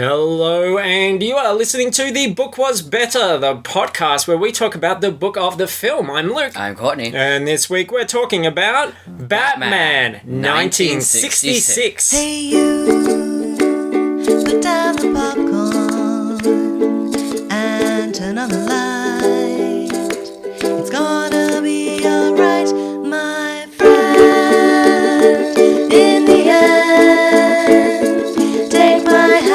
Hello, and you are listening to The Book Was Better, the podcast where we talk about the book of the film. I'm Luke. I'm Courtney. And this week we're talking about Batman 1966. Hey you, put down the popcorn and turn on the light. It's gonna be alright, my friend. In the end, take my hand.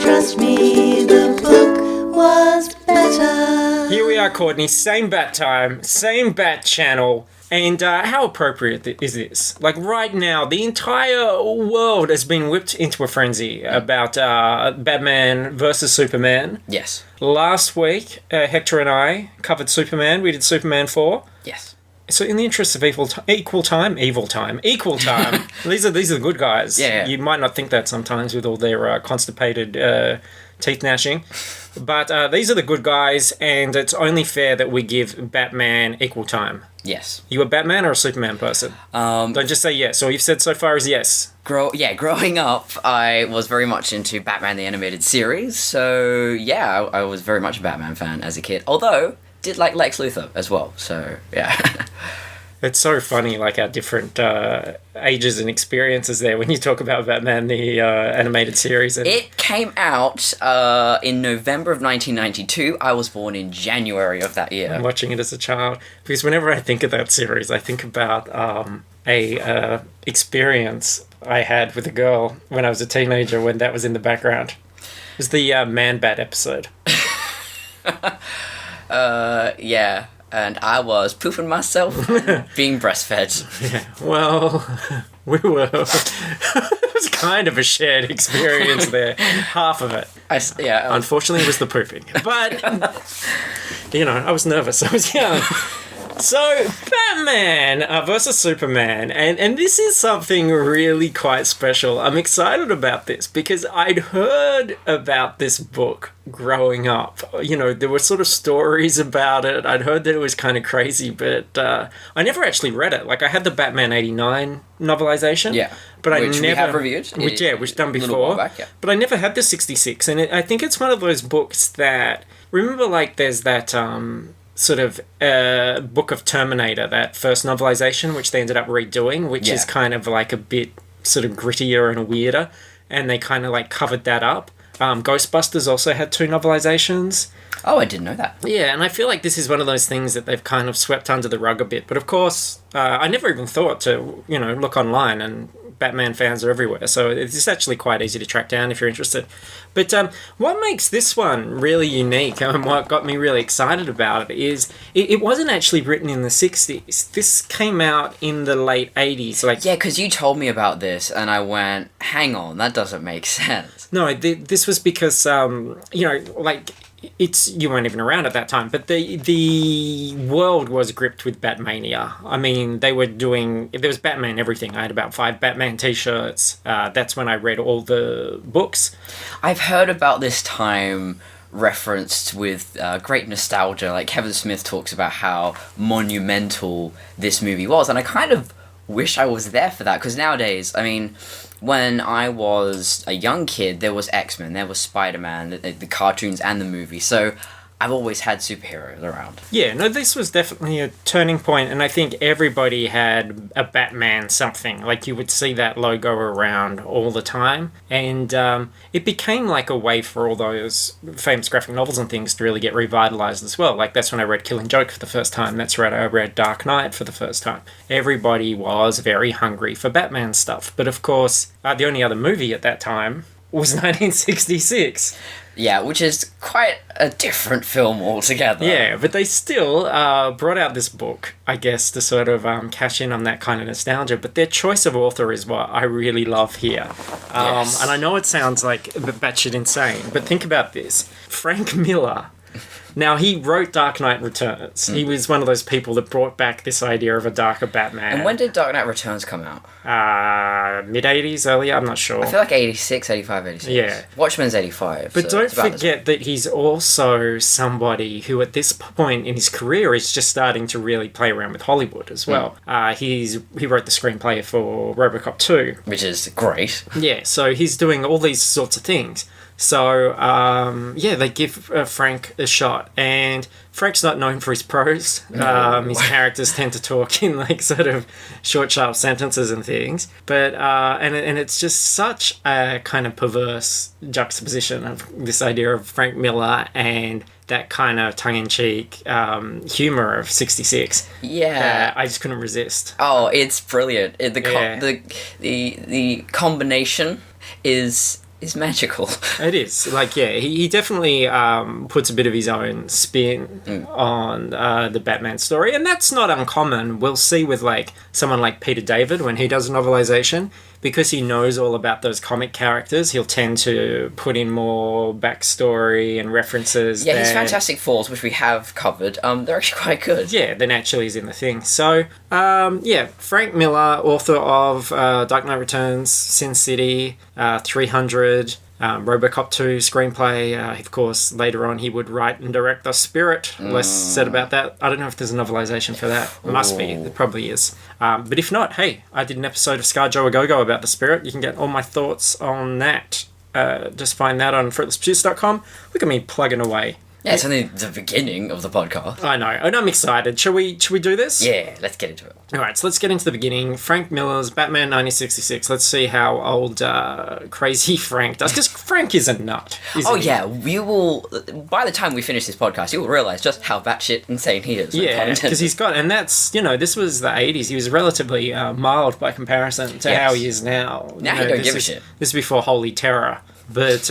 Trust me, the book was better. Here we are, Courtney. Same bat time, same bat channel. And how appropriate is this? Like, right now, the entire world has been whipped into a frenzy about Batman versus Superman. Yes. Last week, Hector and I covered Superman. We did Superman 4. Yes. So in the interest of equal time, these are the good guys. Yeah. You might not think that sometimes with all their constipated teeth gnashing. But these are the good guys, and it's only fair that we give Batman equal time. Yes. You a Batman or a Superman person? Don't just say yes. All you've said so far is yes. Growing up, I was very much into Batman the Animated Series, so yeah, I was very much a Batman fan as a kid. Although, did like Lex Luthor as well, so yeah. It's so funny, like, our different ages and experiences there when you talk about Batman, the animated series. And It came out in November of 1992. I was born in January of that year. I'm watching it as a child, because whenever I think of that series, I think about a experience I had with a girl when I was a teenager when that was in the background. It was the Man-Bat episode. Yeah. And I was pooping myself and being breastfed. Yeah, well, we were. It was kind of a shared experience there. Half of it. Unfortunately, it was the pooping. But, I was nervous. I was young. So, Batman versus Superman, and this is something really quite special. I'm excited about this because I'd heard about this book growing up. There were sort of stories about it. I'd heard that it was kind of crazy, but I never actually read it. Like, I had the Batman 89 novelization. Yeah, but which we have reviewed. Which done before. Back, yeah. But I never had the 66, and I think it's one of those books that... Remember, like, there's that... sort of book of Terminator, that first novelization, which they ended up redoing, which is kind of like a bit sort of grittier and weirder, and they kind of like covered that up. Ghostbusters also had 2 novelizations. Oh, I didn't know that. Yeah, and I feel like this is one of those things that they've kind of swept under the rug a bit. But of course, I never even thought to, look online, and Batman fans are everywhere, so it's actually quite easy to track down if you're interested. But what makes this one really unique, and what got me really excited about it, is it wasn't actually written in the 60s. This came out in the late 80s. Yeah, because you told me about this, and I went, hang on, that doesn't make sense. No, this was because, you weren't even around at that time, but the world was gripped with Batmania. I mean, there was Batman everything. I had about 5 Batman t-shirts. That's when I read all the books. I've heard about this time referenced with great nostalgia. Like, Kevin Smith talks about how monumental this movie was, and I kind of wish I was there for that, because nowadays, I mean... When I was a young kid, there was X-Men, there was Spider-Man, the cartoons and the movie, so I've always had superheroes around. Yeah, no, this was definitely a turning point, and I think everybody had a Batman something. Like, you would see that logo around all the time, and it became like a way for all those famous graphic novels and things to really get revitalized as well. Like, that's when I read Killing Joke for the first time. That's when I read Dark Knight for the first time. Everybody was very hungry for Batman stuff, but of course, the only other movie at that time was 1966. Yeah, which is quite a different film altogether. Yeah, but they still brought out this book, I guess, to sort of cash in on that kind of nostalgia. But their choice of author is what I really love here. And I know it sounds like batshit insane, but think about this. Frank Miller Now, he wrote Dark Knight Returns. He was one of those people that brought back this idea of a darker Batman. And when did Dark Knight Returns come out? Mid-80s, earlier, I'm not sure. I feel like 86, 85, 86. Yeah. Watchmen's 85. But so don't forget that he's also somebody who at this point in his career is just starting to really play around with Hollywood as well. He wrote the screenplay for RoboCop 2. Which is great. Yeah, so he's doing all these sorts of things. So, they give Frank a shot. And Frank's not known for his prose. His characters tend to talk in, like, sort of short, sharp sentences and things. But, and it's just such a kind of perverse juxtaposition of this idea of Frank Miller and that kind of tongue-in-cheek humor of 66. Yeah. I just couldn't resist. Oh, it's brilliant. The combination is magical. It is. Like, yeah, he definitely puts a bit of his own spin on the Batman story, and that's not uncommon. We'll see with, like, someone like Peter David when he does a novelization. Because he knows all about those comic characters, he'll tend to put in more backstory and references. Yeah, his Fantastic Fours, which we have covered, they're actually quite good. Yeah, than actually is in the thing. So, Frank Miller, author of Dark Knight Returns, Sin City, 300, RoboCop 2 screenplay. Of course, later on he would write and direct The Spirit. Less said about that. I don't know if there's a novelization for that. Must be. There probably is. But if not, hey, I did an episode of ScarJo A Go-Go about The Spirit. You can get all my thoughts on that. Just find that on fruitlessproduce.com. Look at me plugging away. Yeah, it's only the beginning of the podcast. I know, and I'm excited. Shall we do this? Yeah, let's get into it. All right, so let's get into the beginning. Frank Miller's Batman 1966. Let's see how old crazy Frank does, because Frank is a nut. Yeah, we will. By the time we finish this podcast, you will realize just how batshit insane he is. Yeah, because he's got, and that's, this was the 80s. He was relatively mild by comparison to how he is now. Now he don't give a shit. This is before Holy Terror. But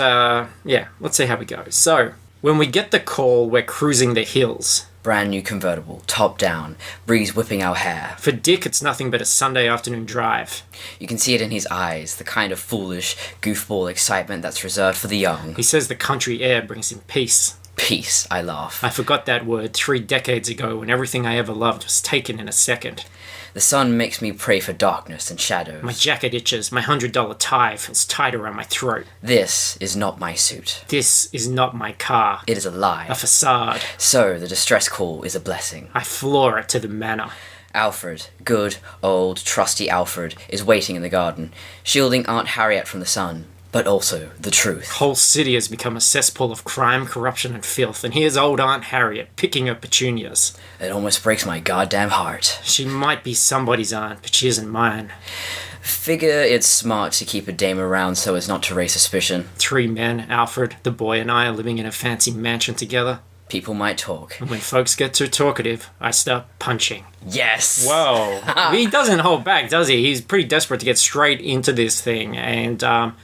let's see how we go. So, when we get the call, we're cruising the hills. Brand new convertible, top down, breeze whipping our hair. For Dick, it's nothing but a Sunday afternoon drive. You can see it in his eyes, the kind of foolish, goofball excitement that's reserved for the young. He says the country air brings him peace. Peace, I laugh. I forgot that word 3 decades ago when everything I ever loved was taken in a second. The sun makes me pray for darkness and shadows. My jacket itches, my $100 tie feels tight around my throat. This is not my suit. This is not my car. It is a lie. A facade. So, the distress call is a blessing. I floor it to the manor. Alfred, good, old, trusty Alfred, is waiting in the garden, shielding Aunt Harriet from the sun. But also the truth. Whole city has become a cesspool of crime, corruption, and filth, and here's old Aunt Harriet picking up petunias. It almost breaks my goddamn heart. She might be somebody's aunt, but she isn't mine. Figure it's smart to keep a dame around so as not to raise suspicion. 3 men, Alfred, the boy, and I are living in a fancy mansion together. People might talk. And when folks get too talkative, I start punching. Yes! Whoa. He doesn't hold back, does he? He's pretty desperate to get straight into this thing and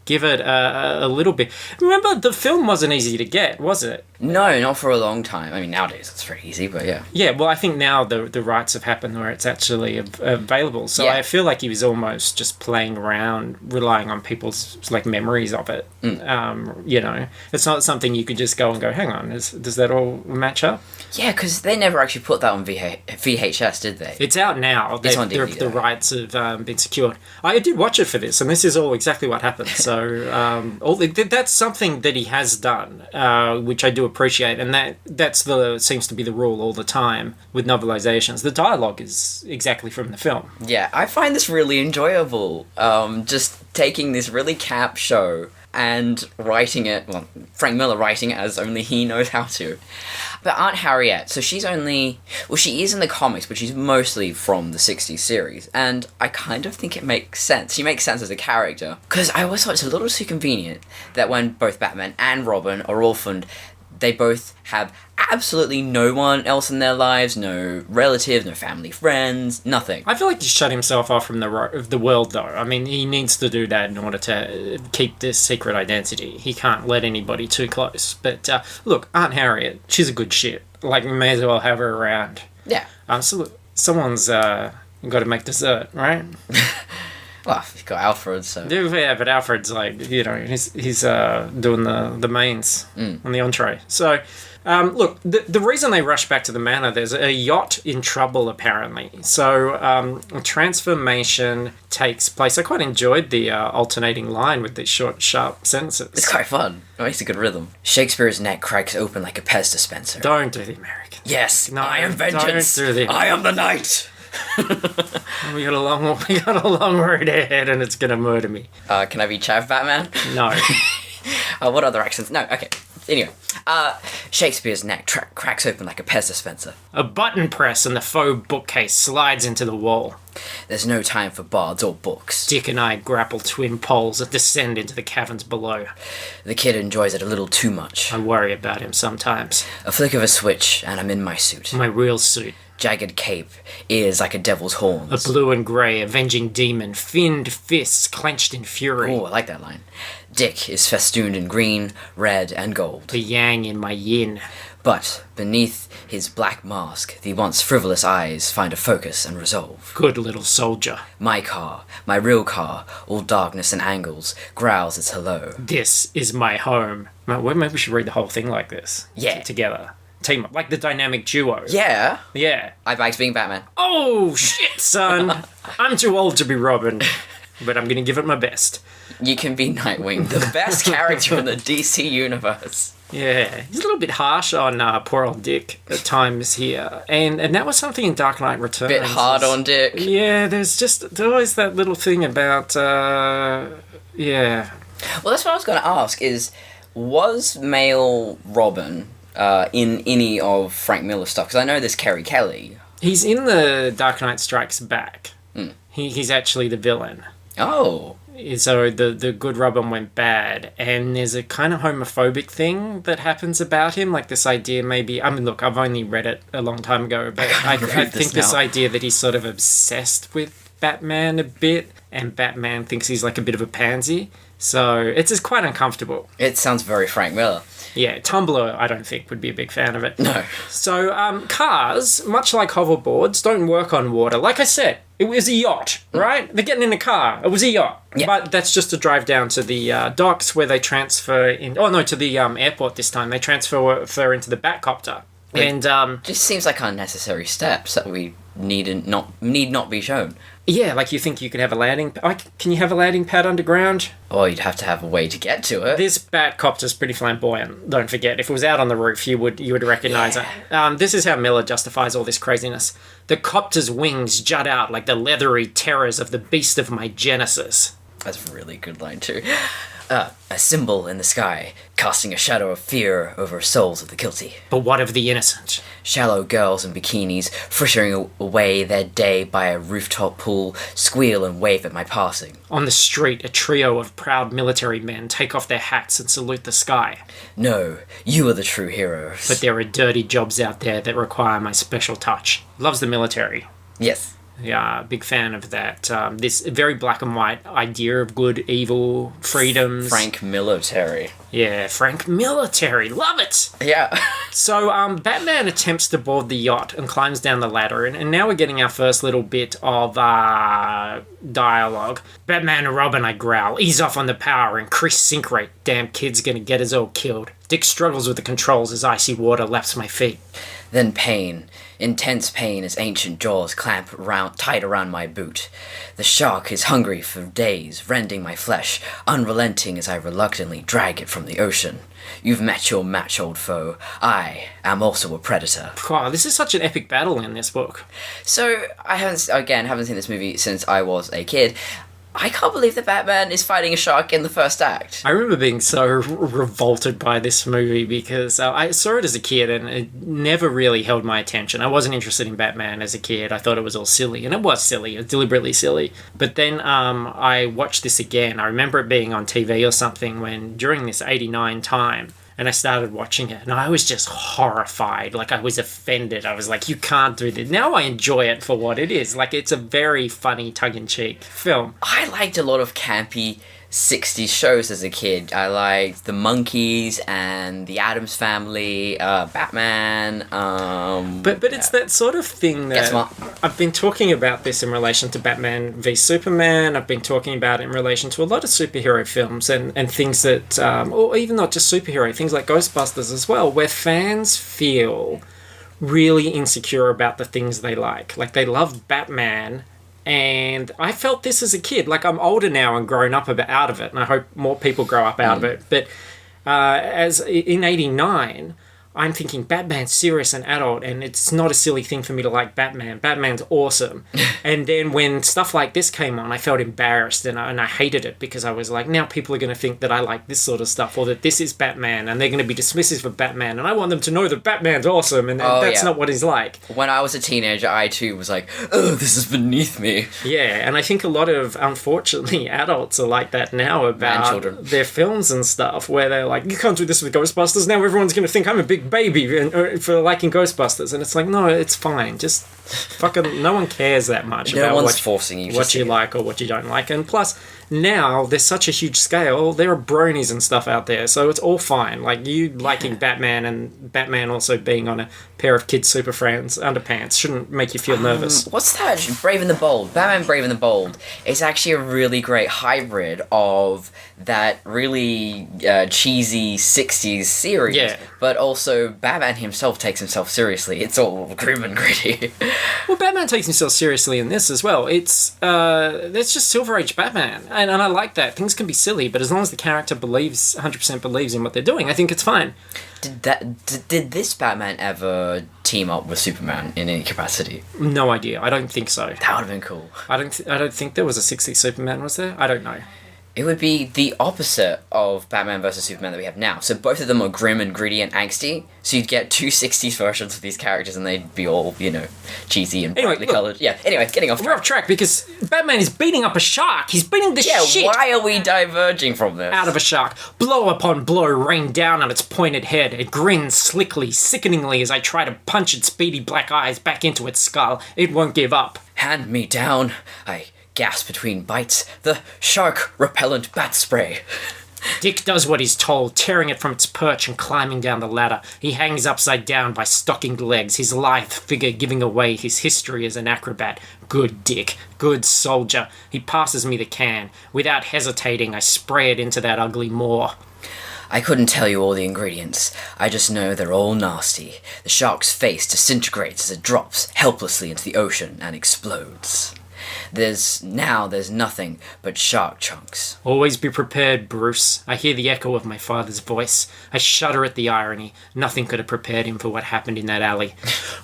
give it a little bit. Remember, the film wasn't easy to get, was it? No, not for a long time. I mean, nowadays it's very easy, but yeah. Yeah, well, I think now the rights have happened where it's actually available. So I feel like he was almost just playing around, relying on people's, like, memories of it. It's not something you could just go and go, hang on, does that all match up? Yeah, because they never actually put that on VHS, did they? It's out now. It's on DVD, the rights have been secured. I did watch it for this, and this is all exactly what happened. So that's something that he has done, which I do appreciate, and that's seems to be the rule all the time with novelizations. The dialogue is exactly from the film. Yeah, I find this really enjoyable. Just taking this really camp show and writing it, well, Frank Miller writing it as only he knows how to. But Aunt Harriet, so she is in the comics, but she's mostly from the 60s series, and I kind of think it makes sense. She makes sense as a character, because I always thought it's a little too convenient that when both Batman and Robin are orphaned, they both have absolutely no one else in their lives, no relatives, no family, friends, nothing. I feel like he shut himself off from the world, though. I mean, he needs to do that in order to keep this secret identity. He can't let anybody too close. But, look, Aunt Harriet, she's a good shit. Like, we may as well have her around. Yeah. So someone's got to make dessert, right? Well, you've got Alfred, so... Yeah, but Alfred's like, he's doing the mains on the entree. So, look, the reason they rush back to the manor, there's a yacht in trouble, apparently. So, a transformation takes place. I quite enjoyed the alternating line with these short, sharp sentences. It's quite fun. It makes a good rhythm. Shakespeare's neck cracks open like a Pez dispenser. Don't do the American. Yes, No, I am vengeance. don't do the I am the knight. We got a long road ahead, and it's gonna murder me. Can I be Chav Batman? No. What other accents? No, okay. Anyway, Shakespeare's neck cracks open like a Pez dispenser. A button press and the faux bookcase slides into the wall. There's no time for bards or books. Dick and I grapple twin poles that descend into the caverns below. The kid enjoys it a little too much. I worry about him sometimes. A flick of a switch, and I'm in my suit. My real suit. Jagged cape, ears like a devil's horns. A blue and grey avenging demon, finned fists clenched in fury. Oh, I like that line. Dick is festooned in green, red, and gold. The yang in my yin. But beneath his black mask, the once frivolous eyes find a focus and resolve. Good little soldier. My car, my real car, all darkness and angles, growls its hello. This is my home. Maybe we should read the whole thing like this. Yeah. Together. Team up. Like the dynamic duo. Yeah. Yeah. I likes being Batman. Oh, shit, son. I'm too old to be Robin, but I'm going to give it my best. You can be Nightwing, the best character in the DC universe. Yeah, he's a little bit harsh on poor old Dick at times here, and that was something in Dark Knight Returns. Bit hard on Dick. Yeah, there's always that little thing about yeah. Well, that's what I was going to ask. Was male Robin in any of Frank Miller's stuff? Because I know there's Kerry Kelly. He's in the Dark Knight Strikes Back. He's actually the villain. Oh. So the good Robin went bad, and there's a kind of homophobic thing that happens about him, like this idea maybe... I mean, look, I've only read it a long time ago, but I think this idea that he's sort of obsessed with Batman a bit, and Batman thinks he's like a bit of a pansy, so it's just quite uncomfortable. It sounds very Frank Miller. Yeah, Tumblr, I don't think, would be a big fan of it. No. So, cars, much like hoverboards, don't work on water. Like I said, it was a yacht, right? They're getting in a car. It was a yacht. Yeah. But that's just to drive down to the docks where they transfer in... Oh, no, to the airport this time. They transfer into the Batcopter. And just seems like unnecessary steps that we need not be shown. Yeah, like you think you could have a landing... can you have a landing pad underground? Or you'd have to have a way to get to it. This Batcopter's pretty flamboyant, don't forget. If it was out on the roof, you would recognise it. This is how Miller justifies all this craziness. The copter's wings jut out like the leathery terrors of the beast of my Genesis. That's a really good line, too. A symbol in the sky, casting a shadow of fear over souls of the guilty. But what of the innocent? Shallow girls in bikinis, frittering away their day by a rooftop pool, squeal and wave at my passing. On the street, a trio of proud military men take off their hats and salute the sky. No, you are the true heroes. But there are dirty jobs out there that require my special touch. Loves the military. Yes. Yeah, big fan of that. This very black and white idea of good, evil, freedoms. Frank Military. Yeah, Frank Military. Love it! Yeah. So, Batman attempts to board the yacht and climbs down the ladder, and now we're getting our first little bit of dialogue. Batman and Robin, I growl. Ease off on the power, increase sync rate. Damn kid's gonna get us all killed. Dick struggles with the controls as icy water laps my feet. Then pain. Intense pain as ancient jaws clamp tight around my boot. The shark is hungry for days, rending my flesh, unrelenting as I reluctantly drag it from the ocean. You've met your match, old foe. I am also a predator. Wow, this is such an epic battle in this book. So, I haven't seen this movie since I was a kid. I can't believe that Batman is fighting a shark in the first act. I remember being so revolted by this movie because I saw it as a kid and it never really held my attention. I wasn't interested in Batman as a kid. I thought it was all silly, and it was silly. It was deliberately silly. But then I watched this again. I remember it being on TV or something during this 89 time. And I started watching it, and I was just horrified. Like, I was offended. I was like, you can't do this. Now I enjoy it for what it is. Like, it's a very funny, tongue-in-cheek film. I liked a lot of campy 60s shows as a kid. I liked The Monkees and The Addams Family, Batman. But it's that sort of thing that I've been talking about this in relation to Batman v Superman. I've been talking about it in relation to a lot of superhero films and things that, or even not just superhero, things like Ghostbusters as well, where fans feel really insecure about the things they like. Like, they love Batman. And I felt this as a kid. Like, I'm older now and grown up out of it, and I hope more people grow up out of it. But as in '89, I'm thinking Batman's serious and adult, and it's not a silly thing for me to like Batman. Batman's awesome. And then when stuff like this came on, I felt embarrassed, and I hated it, because I was like, now people are going to think that I like this sort of stuff, or that this is Batman, and they're going to be dismissive of Batman, and I want them to know that Batman's awesome, and that's not what he's like. When I was a teenager, I too was like, oh, this is beneath me. Yeah, and I think a lot of, unfortunately, adults are like that now about their films and stuff, where they're like, you can't do this with Ghostbusters, now everyone's going to think I'm a big baby for liking Ghostbusters, and it's like, no, it's fine, just fucking no one cares that much about what you like or what you don't like. And plus, now there's such a huge scale, there are bronies and stuff out there, so it's all fine. Like, you liking Batman and Batman also being on a pair of Kid Super Friends underpants shouldn't make you feel nervous. What's that? Brave and the Bold. Batman Brave and the Bold is actually a really great hybrid of that really cheesy 60s series, but also Batman himself takes himself seriously. It's all grim and gritty. Well, Batman takes himself seriously in this as well. It's just Silver Age Batman, and I like that. Things can be silly, but as long as the character 100% believes in what they're doing, I think it's fine. Did this Batman ever team up with Superman in any capacity? No idea. I don't think so. That would have been cool. I don't think there was a 60s Superman, was there? I don't know. It would be the opposite of Batman vs. Superman that we have now. So both of them are grim and gritty and angsty. So you'd get two 60s versions of these characters, and they'd be all, cheesy and brightly coloured. Yeah, anyway, getting off track. We're off track because Batman is beating up a shark. He's beating the shit. Why are we diverging from this? Out of a shark. Blow upon blow rain down on its pointed head. It grins slickly, sickeningly as I try to punch its beady black eyes back into its skull. It won't give up. Hand me down. I gasp between bites. The shark repellent bat spray. Dick does what he's told, tearing it from its perch and climbing down the ladder. He hangs upside down by stockinged legs, his lithe figure giving away his history as an acrobat. Good Dick. Good soldier. He passes me the can. Without hesitating, I spray it into that ugly maw. I couldn't tell you all the ingredients. I just know they're all nasty. The shark's face disintegrates as it drops helplessly into the ocean and explodes. There's nothing but shark chunks. Always be prepared, Bruce. I hear the echo of my father's voice. I shudder at the irony. Nothing could have prepared him for what happened in that alley.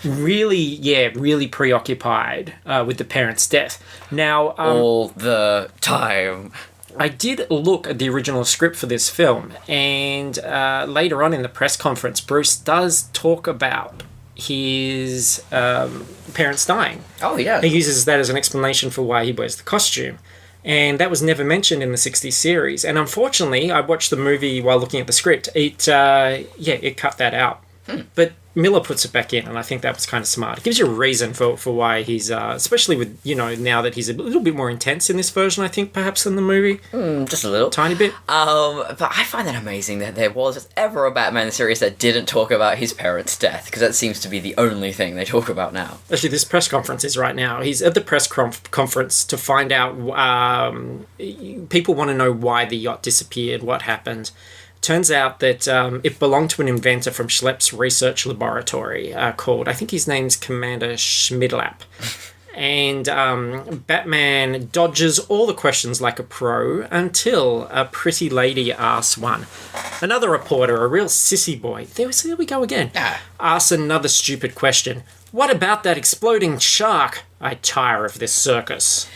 really preoccupied with the parent's death. Now, all the time. I did look at the original script for this film, and later on in the press conference, Bruce does talk about his parents dying. Oh, yeah. He uses that as an explanation for why he wears the costume. And that was never mentioned in the 60s series. And unfortunately, I watched the movie while looking at the script. It cut that out. But Miller puts it back in, and I think that was kind of smart. It gives you a reason for why he's, especially with, now that he's a little bit more intense in this version, I think, perhaps, than the movie. Just a little. Tiny bit. But I find that amazing that there was ever a Batman series that didn't talk about his parents' death, because that seems to be the only thing they talk about now. Actually, this press conference is right now. He's at the press conference to find out, people want to know why the yacht disappeared, what happened. Turns out that it belonged to an inventor from Schlepp's research laboratory called, I think his name's Commander Schmidlap. And Batman dodges all the questions like a pro until a pretty lady asks one. Another reporter, a real sissy boy, there we go again, asks another stupid question. What about that exploding shark? I tire of this circus.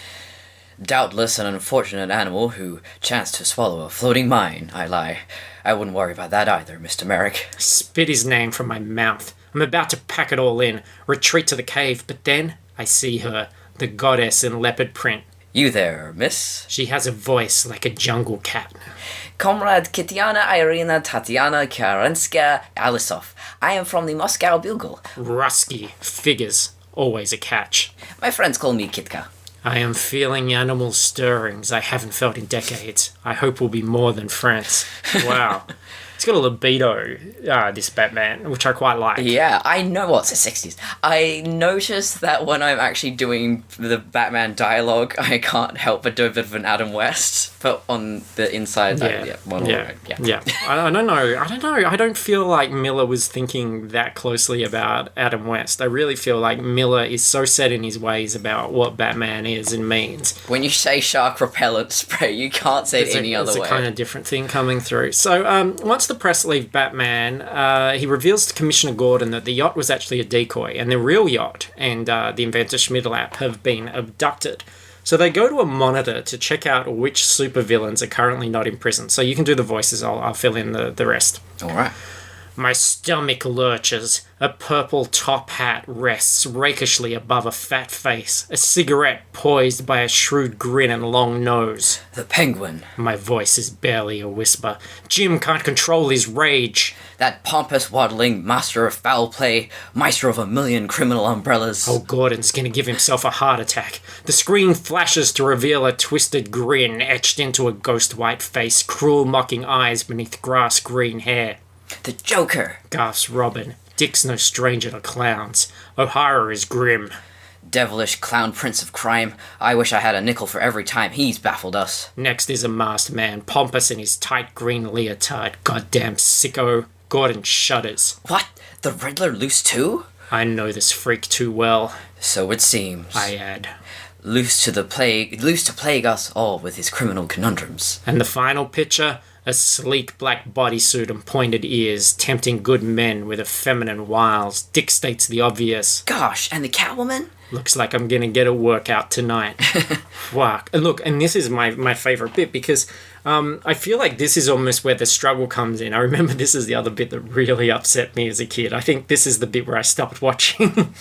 Doubtless an unfortunate animal who chanced to swallow a floating mine, I lie. I wouldn't worry about that either, Mr. Merrick. Spit his name from my mouth. I'm about to pack it all in, retreat to the cave, but then I see her, the goddess in leopard print. You there, miss? She has a voice like a jungle cat. Comrade Kitiana Irina Tatiana Karenska Alisov. I am from the Moscow Bugle. Rusky. Figures. Always a catch. My friends call me Kitka. I am feeling animal stirrings I haven't felt in decades. I hope we'll be more than friends. Wow. He's got a libido, this Batman, which I quite like. Yeah, I know what's the 60s. I noticed that when I'm actually doing the Batman dialogue, I can't help but do a bit of an Adam West, but on the inside, Yeah. yeah. I don't know. I don't feel like Miller was thinking that closely about Adam West. I really feel like Miller is so set in his ways about what Batman is and means. When you say shark repellent spray, you can't say it any other way. It's a kind of different thing coming through. So once the press leave Batman, he reveals to Commissioner Gordon that the yacht was actually a decoy, and the real yacht and the inventor Schmidlap have been abducted. So they go to a monitor to check out which supervillains are currently not in prison. So you can do the voices, I'll fill in the rest. All right. My stomach lurches. A purple top hat rests rakishly above a fat face. A cigarette poised by a shrewd grin and long nose. The Penguin. My voice is barely a whisper. Jim can't control his rage. That pompous waddling master of foul play, maestro of a million criminal umbrellas. Oh, Gordon's gonna give himself a heart attack. The screen flashes to reveal a twisted grin etched into a ghost white face, cruel mocking eyes beneath grass green hair. The Joker. Gasps Robin. Dick's no stranger to clowns. O'Hara is grim. Devilish clown prince of crime. I wish I had a nickel for every time he's baffled us. Next is a masked man, pompous in his tight green leotard. Goddamn sicko. Gordon shudders. What? The Riddler loose too? I know this freak too well. So it seems. I add. Loose to plague us all with his criminal conundrums. And the final picture? A sleek black bodysuit and pointed ears, tempting good men with effeminate wiles. Dick states the obvious. Gosh, and the Catwoman? Looks like I'm gonna get a workout tonight. Fuck. And look, and this is my favourite bit because I feel like this is almost where the struggle comes in. I remember this is the other bit that really upset me as a kid. I think this is the bit where I stopped watching.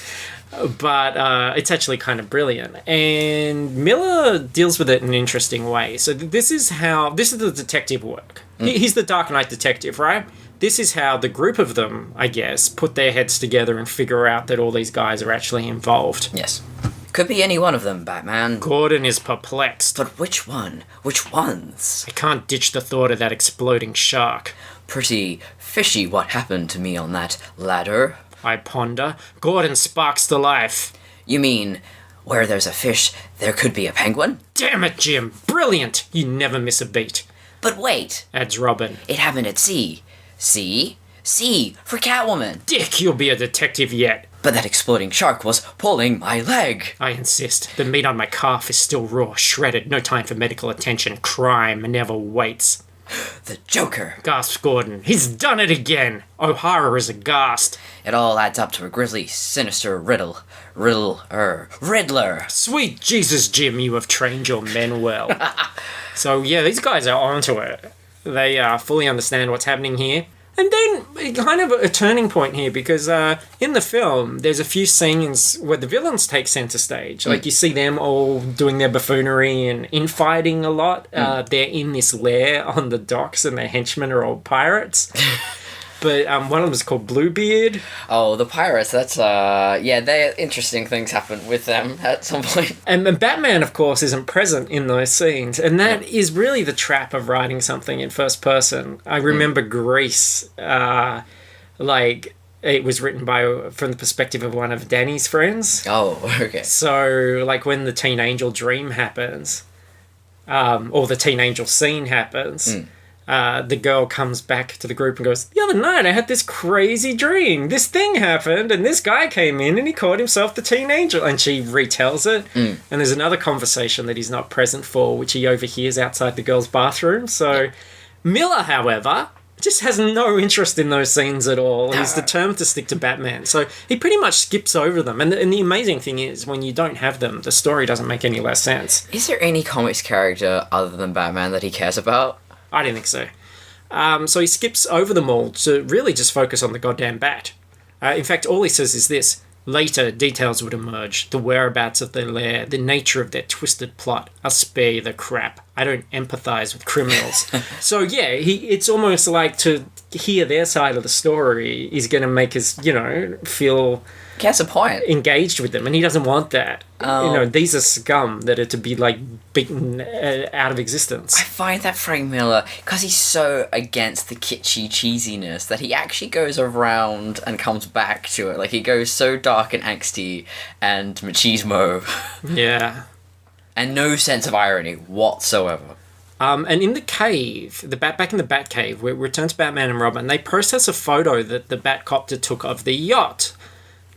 But it's actually kind of brilliant. And Miller deals with it in an interesting way. So this is the detective work. He's the Dark Knight detective, right? This is how the group of them, I guess, put their heads together and figure out that all these guys are actually involved. Yes. Could be any one of them, Batman. Gordon is perplexed. But which one? Which ones? I can't ditch the thought of that exploding shark. Pretty fishy what happened to me on that ladder. I ponder. Gordon sparks to life. You mean, where there's a fish, there could be a penguin? Damn it, Jim. Brilliant. You never miss a beat. But wait. Adds Robin. It happened at sea. Sea? Sea, for Catwoman. Dick, you'll be a detective yet. But that exploding shark was pulling my leg. I insist. The meat on my calf is still raw, shredded. No time for medical attention. Crime never waits. The Joker. Gasps Gordon. He's done it again. O'Hara is aghast. It all adds up to a grisly, sinister Riddler. Sweet Jesus, Jim, you have trained your men well. So, yeah, these guys are onto it. They fully understand what's happening here. And then, kind of a turning point here, because in the film, there's a few scenes where the villains take centre stage. Like, you see them all doing their buffoonery and infighting a lot. They're in this lair on the docks, and their henchmen are all pirates. But one of them is called Bluebeard. Oh, the pirates, that's, interesting things happen with them at some point. And Batman, of course, isn't present in those scenes. And that is really the trap of writing something in first person. I remember Grease, it was written from the perspective of one of Danny's friends. Oh, okay. So, like, when the Teen Angel dream happens, or the Teen Angel scene happens... the girl comes back to the group and goes, the other night I had this crazy dream. This thing happened and this guy came in and he called himself the Teen Angel. And she retells it. And there's another conversation that he's not present for, which he overhears outside the girl's bathroom. So Miller, however, just has no interest in those scenes at all. He's determined to stick to Batman. So he pretty much skips over them. And the amazing thing is, when you don't have them, the story doesn't make any less sense. Is there any comics character other than Batman that he cares about? I didn't think so. So he skips over them all to really just focus on the goddamn bat. In fact, all he says is this. Later, details would emerge. The whereabouts of their lair, the nature of their twisted plot. I'll spare you the crap. I don't empathise with criminals. So, yeah, it's almost like to hear their side of the story is going to make us, feel That's a point. engaged with them, and he doesn't want that. These are scum that are to be beaten out of existence. I find that Frank Miller, because he's so against the kitschy cheesiness, that he actually goes around and comes back to it. He goes so dark and angsty and machismo. Yeah. And no sense of irony whatsoever. And in the cave, back in the Bat Cave, we return to Batman and Robin. They process a photo that the Batcopter took of the yacht.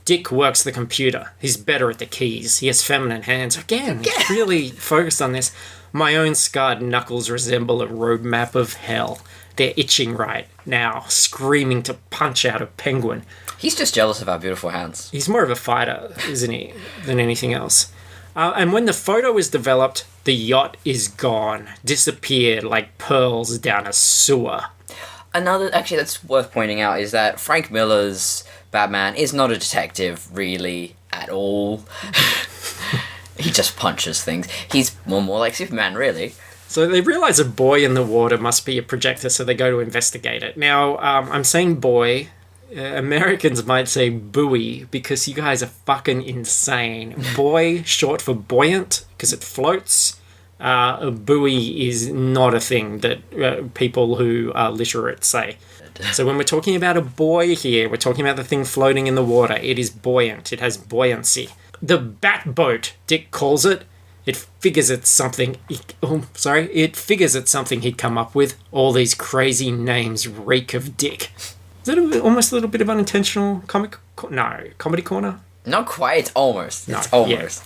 Dick works the computer. He's better at the keys. He has feminine hands. Again, he's really focused on this. My own scarred knuckles resemble a roadmap of hell. They're itching right now, screaming to punch out a penguin. He's just jealous of our beautiful hands. He's more of a fighter, isn't he, than anything else. And when the photo is developed, the yacht is gone, disappeared like pearls down a sewer. Actually, that's worth pointing out, is that Frank Miller's Batman is not a detective, really, at all. He just punches things. He's more like Superman, really. So they realise a buoy in the water must be a projector, so they go to investigate it. Now, I'm saying buoy. Americans might say buoy, because you guys are fucking insane. Buoy, short for buoyant, because it floats. A buoy is not a thing that people who are literate say. So when we're talking about a buoy here, we're talking about the thing floating in the water. It is buoyant. It has buoyancy. The bat boat, Dick calls it. It figures it's something. It figures it's something he'd come up with. All these crazy names reek of Dick. Is that almost a little bit of unintentional comedy corner? Not quite. It's almost. It's almost.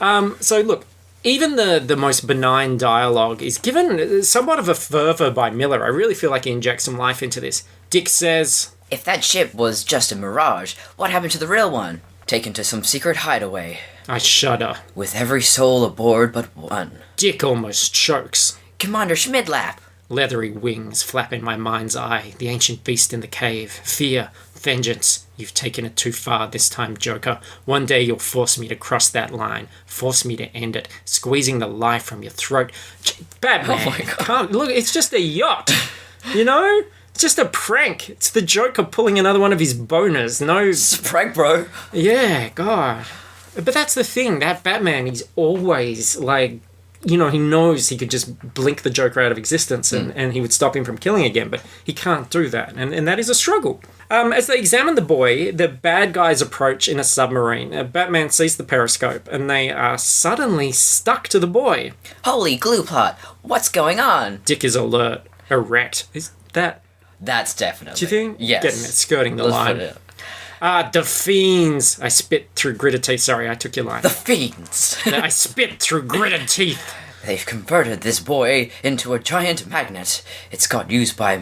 Yeah. So look. Even the most benign dialogue is given somewhat of a fervour by Miller. I really feel like he injects some life into this. Dick says, "If that ship was just a mirage, what happened to the real one? Taken to some secret hideaway." I shudder. "With every soul aboard but one." Dick almost chokes. "Commander Schmidlap." Leathery wings flap in my mind's eye. The ancient beast in the cave. Fear. Vengeance. You've taken it too far this time, Joker. One day you'll force me to cross that line. Force me to end it. Squeezing the life from your throat. Batman, oh my God. Look, it's just a yacht. It's just a prank. It's the Joker pulling another one of his boners. No. It's a prank, bro. Yeah, God. But that's the thing. That Batman, he's always he knows he could just blink the Joker out of existence and he would stop him from killing again, but he can't do that, and that is a struggle. As they examine the buoy, the bad guys approach in a submarine. Batman sees the periscope, and they are suddenly stuck to the buoy. Holy glue plot! What's going on? Dick is alert, erect. Is that... That's definitely... Do you think? Yes. Getting it, skirting the line. Put it. The fiends! I spit through gritted teeth. Sorry, I took your line. The fiends! I spit through gritted teeth. They've converted this buoy into a giant magnet. It's got used by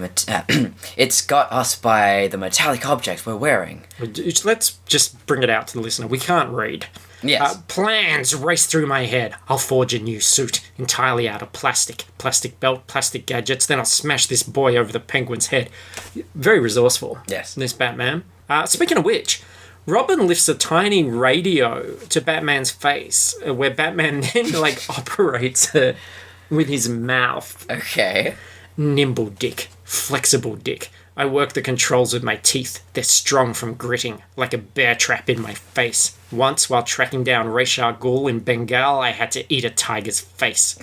it's got us by the metallic objects we're wearing. Let's just bring it out to the listener. We can't read. Yes. Plans race through my head. I'll forge a new suit, entirely out of plastic. Plastic belt, plastic gadgets. Then I'll smash this buoy over the penguin's head. Very resourceful. Yes. This Batman. Speaking of which, Robin lifts a tiny radio to Batman's face, where Batman then, operates it with his mouth. Okay. Nimble Dick. Flexible Dick. I work the controls with my teeth. They're strong from gritting, like a bear trap in my face. Once, while tracking down Rashar Ghul in Bengal, I had to eat a tiger's face.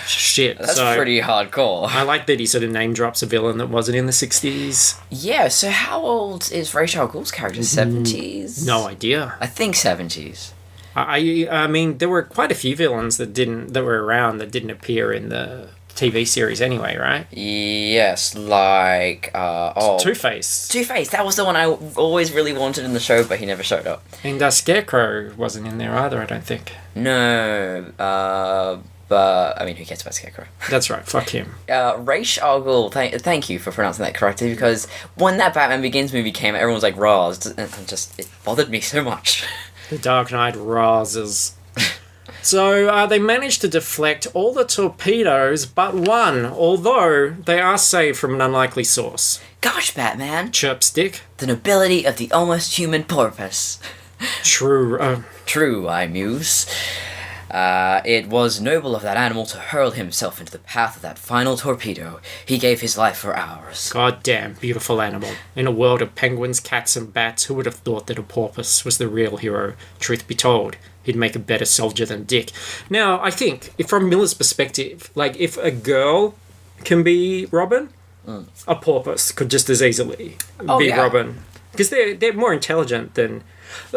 Shit. That's pretty hardcore. I like that he sort of name drops a villain that wasn't in the 60s. Yeah, so how old is Rashar Ghul's character? 70s? No idea. I think 70s. I mean, there were quite a few villains that were around that didn't appear in the TV series anyway, right? Yes, like Two-Face. Two-Face, that was the one I always really wanted in the show, but he never showed up. And Scarecrow wasn't in there either, I don't think. No, but I mean, who cares about Scarecrow? That's right, fuck him. Ra's al Ghul, thank you for pronouncing that correctly, because when that Batman Begins movie came out, everyone was like, Ra's, and it bothered me so much. The Dark Knight Razes. So they managed to deflect all the torpedoes but one, although they are saved from an unlikely source. Gosh, Batman. Chirps Dick. The nobility of the almost human porpoise. True. True, I muse. It was noble of that animal to hurl himself into the path of that final torpedo. He gave his life for ours. Goddamn beautiful animal. In a world of penguins, cats, and bats, who would have thought that a porpoise was the real hero? Truth be told, he'd make a better soldier than Dick. Now, I think, from Miller's perspective, like, if a girl can be Robin, a porpoise could just as easily be Robin. Because they're more intelligent than...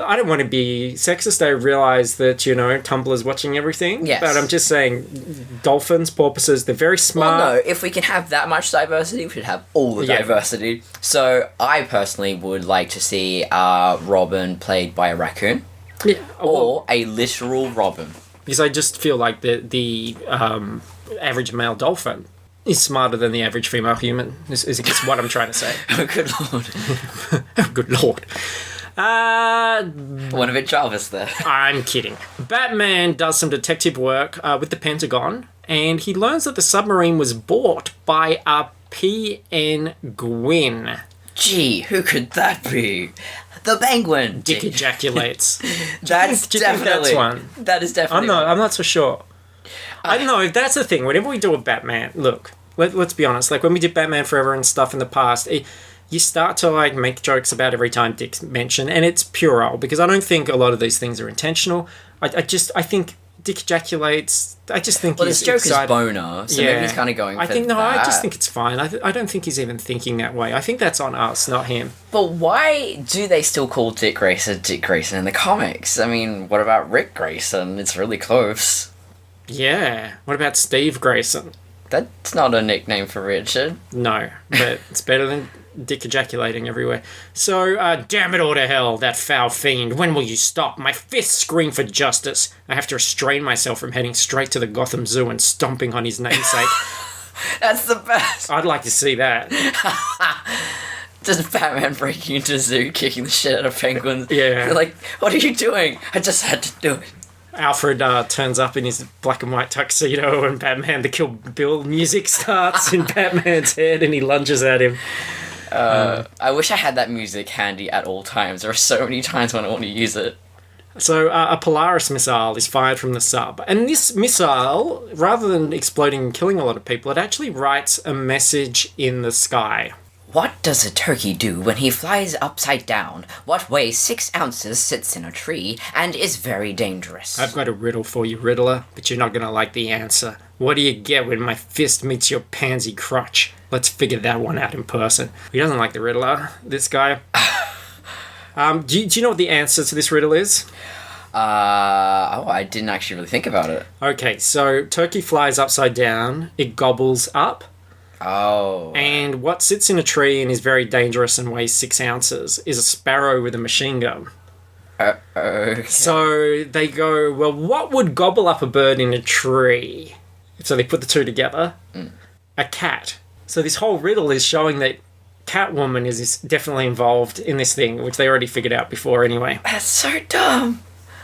I don't want to be sexist. I realise that, Tumblr's watching everything. Yes. But I'm just saying, dolphins, porpoises, they're very smart. Well, no, if we can have that much diversity, we should have all the diversity. So, I personally would like to see Robin played by a raccoon. Yeah. Or a literal Robin. Because I just feel like the average male dolphin is smarter than the average female human, is what I'm trying to say. Oh, good lord. Oh, good lord. One a bit Jarvis there. I'm kidding. Batman does some detective work with the Pentagon, and he learns that the submarine was bought by a P.N. Gwyn. Gee, who could that be? The Penguin. Dick ejaculates. That's Do you think definitely that's one? That is definitely. I'm not so sure. I don't know if that's the thing. Whenever we do a Batman, look, let's be honest. Like when we did Batman Forever and stuff in the past, you start to like make jokes about every time Dick's mentioned, and it's puerile because I don't think a lot of these things are intentional. I think Dick ejaculates. I just think this joke is boner, so maybe he's kind of going. I just think it's fine. I don't think he's even thinking that way. I think that's on us, not him. But why do they still call Dick Grayson in the comics? I mean, what about Rick Grayson? It's really close. Yeah. What about Steve Grayson? That's not a nickname for Richard. No, but it's better than Dick ejaculating everywhere. So, damn it all to hell, that foul fiend. When will you stop? My fists scream for justice. I have to restrain myself from heading straight to the Gotham Zoo and stomping on his namesake. That's the best. I'd like to see that. Just Batman breaking into a zoo, kicking the shit out of penguins. Yeah. You're like, what are you doing? I just had to do it. Alfred turns up in his black and white tuxedo and Batman, the Kill Bill music starts in Batman's head and he lunges at him. I wish I had that music handy at all times. There are so many times when I want to use it. So a Polaris missile is fired from the sub. And this missile, rather than exploding and killing a lot of people, it actually writes a message in the sky. What does a turkey do when he flies upside down? What weighs 6 ounces, sits in a tree, and is very dangerous? I've got a riddle for you, Riddler, but you're not going to like the answer. What do you get when my fist meets your pansy crotch? Let's figure that one out in person. He doesn't like the Riddler, this guy. Do you know what the answer to this riddle is? I didn't actually really think about it. Okay, so turkey flies upside down, it gobbles up. Oh. And what sits in a tree and is very dangerous and weighs 6 ounces is a sparrow with a machine gun. Okay. So they go, well, what would gobble up a bird in a tree? So they put the two together. A cat. So this whole riddle is showing that Catwoman is definitely involved in this thing, which they already figured out before anyway. That's so dumb.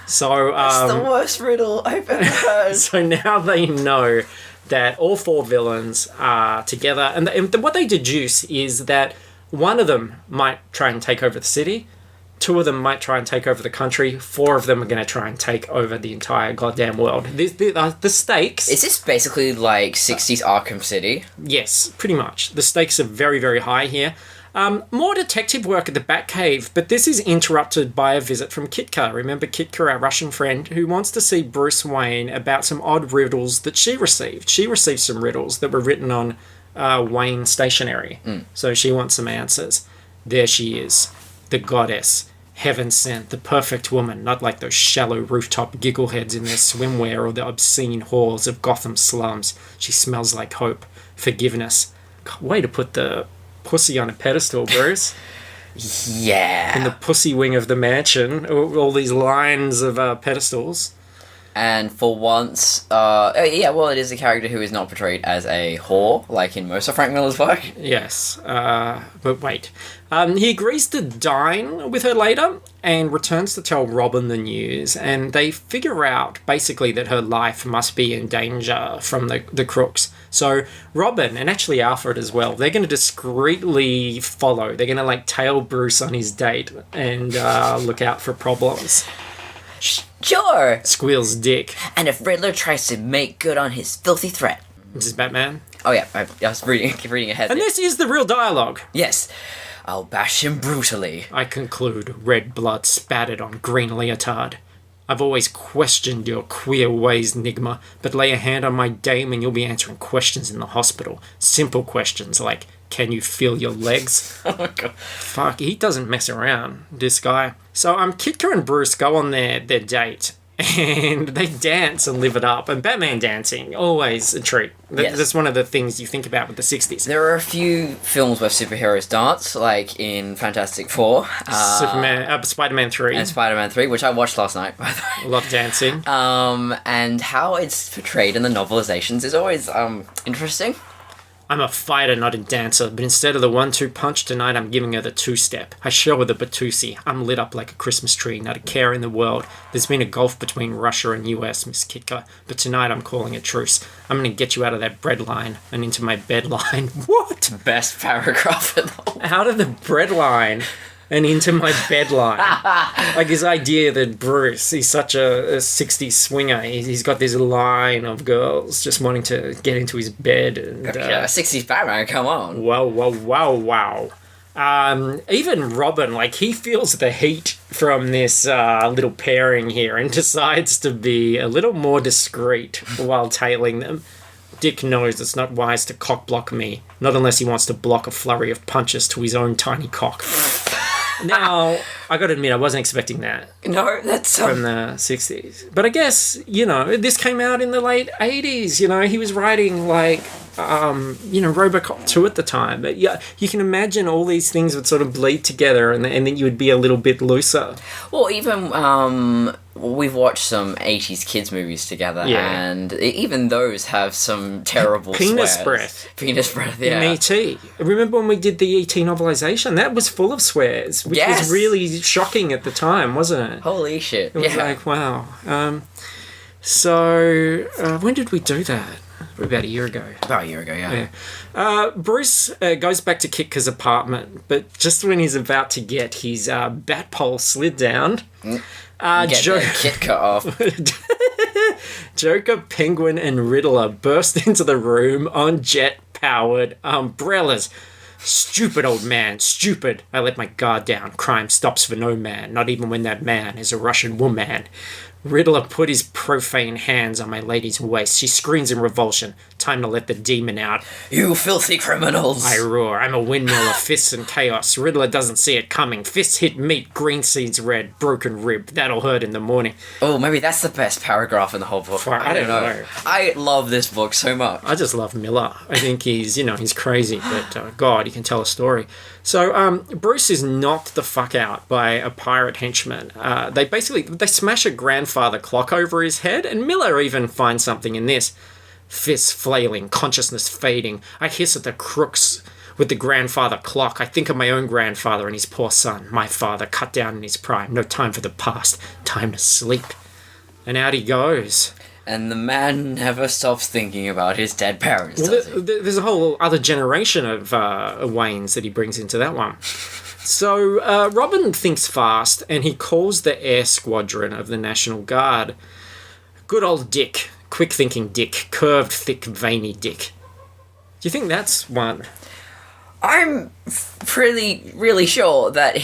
So That's the worst riddle I've ever heard. So now they know that all 4 villains are together, and what they deduce is that one of them might try and take over the city, 2 of them might try and take over the country, 4 of them are going to try and take over the entire goddamn world. The stakes... Is this basically like 60s Arkham City? Yes, pretty much. The stakes are very, very high here. More detective work at the Batcave, but this is interrupted by a visit from Kitka. Remember Kitka, our Russian friend, who wants to see Bruce Wayne about some odd riddles that she received. She received some riddles that were written on Wayne stationery, so she wants some answers. There she is, the goddess, heaven sent, the perfect woman, not like those shallow rooftop giggleheads in their swimwear or the obscene whores of Gotham slums. She smells like hope, forgiveness. God, way to put the pussy on a pedestal, Bruce. Yeah. In the pussy wing of the mansion, all these lines of pedestals. And for once, it is a character who is not portrayed as a whore, like in most of Frank Miller's work. Yes, but wait. He agrees to dine with her later and returns to tell Robin the news, and they figure out, basically, that her life must be in danger from the crooks. So Robin, and actually Alfred as well, they're going to discreetly follow. They're going to, tail Bruce on his date and look out for problems. Sure. Squeal's dick. And if Riddler tries to make good on his filthy threat. This is Batman. Oh yeah, I was reading ahead. And this is the real dialogue. Yes. I'll bash him brutally. I conclude, red blood spattered on green leotard. I've always questioned your queer ways, Nigma, but lay a hand on my dame and you'll be answering questions in the hospital. Simple questions like, can you feel your legs? Oh my god. Fuck, he doesn't mess around, this guy. So Kitka and Bruce go on their date, and they dance and live it up. And Batman dancing, always a treat. Yes. That's one of the things you think about with the 60s. There are a few films where superheroes dance, like in Fantastic Four. Spider-Man 3. And Spider-Man 3, which I watched last night, by the way. Love dancing. And how it's portrayed in the novelizations is always interesting. I'm a fighter, not a dancer, but instead of the 1-2 punch tonight, I'm giving her the 2-step. I show her the Batusi. I'm lit up like a Christmas tree, not a care in the world. There's been a gulf between Russia and US, Miss Kitka, but tonight I'm calling a truce. I'm going to get you out of that bread line and into my bed line. What? Best paragraph in the whole... Out of the bread line and into my bed line. Like his idea that Bruce, he's such a 60s swinger. He's got this line of girls just wanting to get into his bed. And, 60s Batman, come on. Wow. Even Robin, like, he feels the heat from this little pairing here and decides to be a little more discreet while tailing them. Dick knows it's not wise to cock block me, not unless he wants to block a flurry of punches to his own tiny cock. Now, I gotta admit, I wasn't expecting that. No, that's... From the 60s. But I guess, this came out in the late 80s, he was writing, like, Robocop 2 at the time. But yeah, you can imagine all these things would sort of bleed together and then you would be a little bit looser. Well, even, we've watched some 80s kids movies together, and even those have some terrible Penis swears. breath. Penis breath, yeah. In E.T. Remember when we did the E.T. novelization? That was full of swears, which was really shocking at the time, wasn't it? Holy shit. It was like, wow. So, when did we do that? About a year ago. About a year ago, yeah. Bruce goes back to Kitka's apartment, but just when he's about to get his bat pole slid down... Get the Kitka off. Joker, Penguin, and Riddler burst into the room on jet-powered umbrellas. Stupid old man, stupid. I let my guard down. Crime stops for no man, not even when that man is a Russian woman. Riddler put his profane hands on my lady's waist. She screams in revulsion. Time to let the demon out. You filthy criminals! I roar. I'm a windmill of fists and chaos. Riddler doesn't see it coming. Fists hit meat, green seeds red, broken rib. That'll hurt in the morning. Oh, maybe that's the best paragraph in the whole book. I don't know. I love this book so much. I just love Miller. I think he's crazy, but God, he can tell a story. So, Bruce is knocked the fuck out by a pirate henchman. They smash a grandfather clock over his head, and Miller even finds something in this. Fists flailing, consciousness fading. I hiss at the crooks with the grandfather clock. I think of my own grandfather and his poor son, my father, cut down in his prime. No time for the past, time to sleep. And out he goes. And the man never stops thinking about his dead parents, does he? There's a whole other generation of Waynes that he brings into that one. So Robin thinks fast, and he calls the air squadron of the National Guard. Good old Dick. Quick-thinking Dick. Curved, thick, veiny Dick. Do you think that's one? I'm really sure that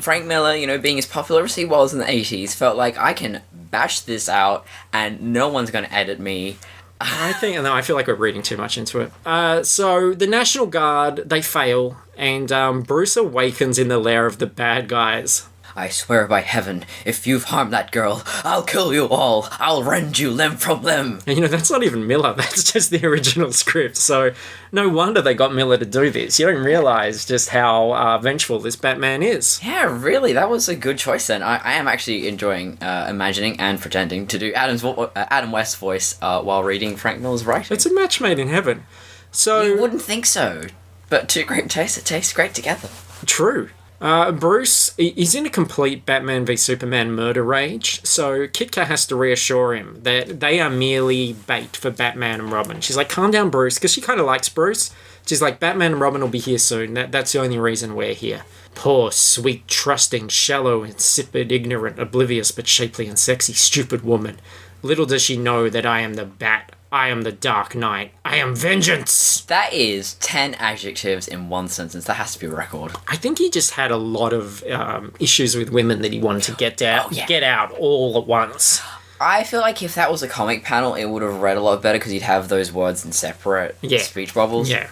Frank Miller, being as popular as he was in the 80s, felt like I can bash this out and no one's going to edit me. I feel like we're reading too much into it. So the National Guard, they fail, and Bruce awakens in the lair of the bad guys. I swear by heaven, if you've harmed that girl, I'll kill you all. I'll rend you limb from limb. And that's not even Miller. That's just the original script. So no wonder they got Miller to do this. You don't realise just how vengeful this Batman is. Yeah, really. That was a good choice then. I am actually enjoying imagining and pretending to do Adam West's voice while reading Frank Miller's writing. It's a match made in heaven. So you wouldn't think so, but two great tastes, it tastes great together. True. Bruce, he's in a complete Batman v Superman murder rage, so Kitka has to reassure him that they are merely bait for Batman and Robin. She's like, calm down, Bruce, because she kind of likes Bruce. She's like, Batman and Robin will be here soon. That's the only reason we're here. Poor, sweet, trusting, shallow, insipid, ignorant, oblivious, but shapely and sexy, stupid woman. Little does she know that I am the Bat. I am the Dark Knight. I am vengeance! That is 10 adjectives in one sentence. That has to be a record. I think he just had a lot of issues with women that he wanted to get out all at once. I feel like if that was a comic panel, it would have read a lot better because you'd have those words in separate speech bubbles. Yeah.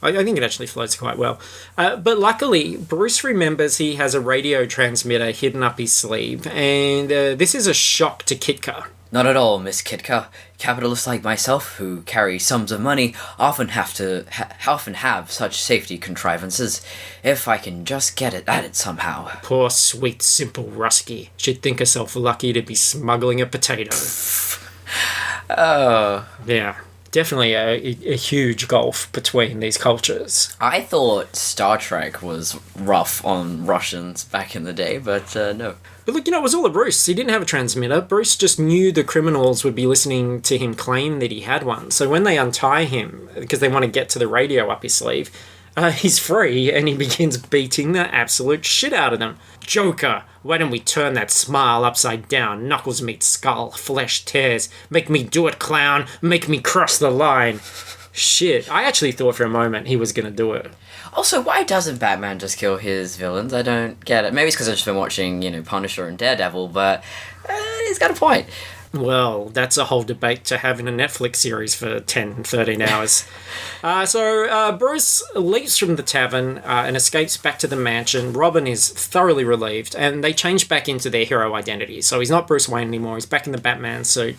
I think it actually flows quite well. But luckily, Bruce remembers he has a radio transmitter hidden up his sleeve, and this is a shock to Kitka. Not at all, Miss Kitka. Capitalists like myself, who carry sums of money, often have such safety contrivances. If I can just get it at it somehow. Poor, sweet, simple Rusky. She'd think herself lucky to be smuggling a potato. Oh. Yeah. Definitely a huge gulf between these cultures. I thought Star Trek was rough on Russians back in the day, but no. But look, it was all a Bruce. He didn't have a transmitter. Bruce just knew the criminals would be listening to him claim that he had one. So when they untie him, because they want to get to the radio up his sleeve, he's free and he begins beating the absolute shit out of them. Joker, why don't we turn that smile upside down? Knuckles meet skull, flesh tears. Make me do it, clown. Make me cross the line. Shit, I actually thought for a moment he was going to do it. Also, why doesn't Batman just kill his villains? I don't get it. Maybe it's because I've just been watching, Punisher and Daredevil, but he's got a point. Well, that's a whole debate to have in a Netflix series for 10, 13 hours. So Bruce leaves from the tavern and escapes back to the mansion. Robin is thoroughly relieved, and they change back into their hero identities. So he's not Bruce Wayne anymore, he's back in the Batman suit.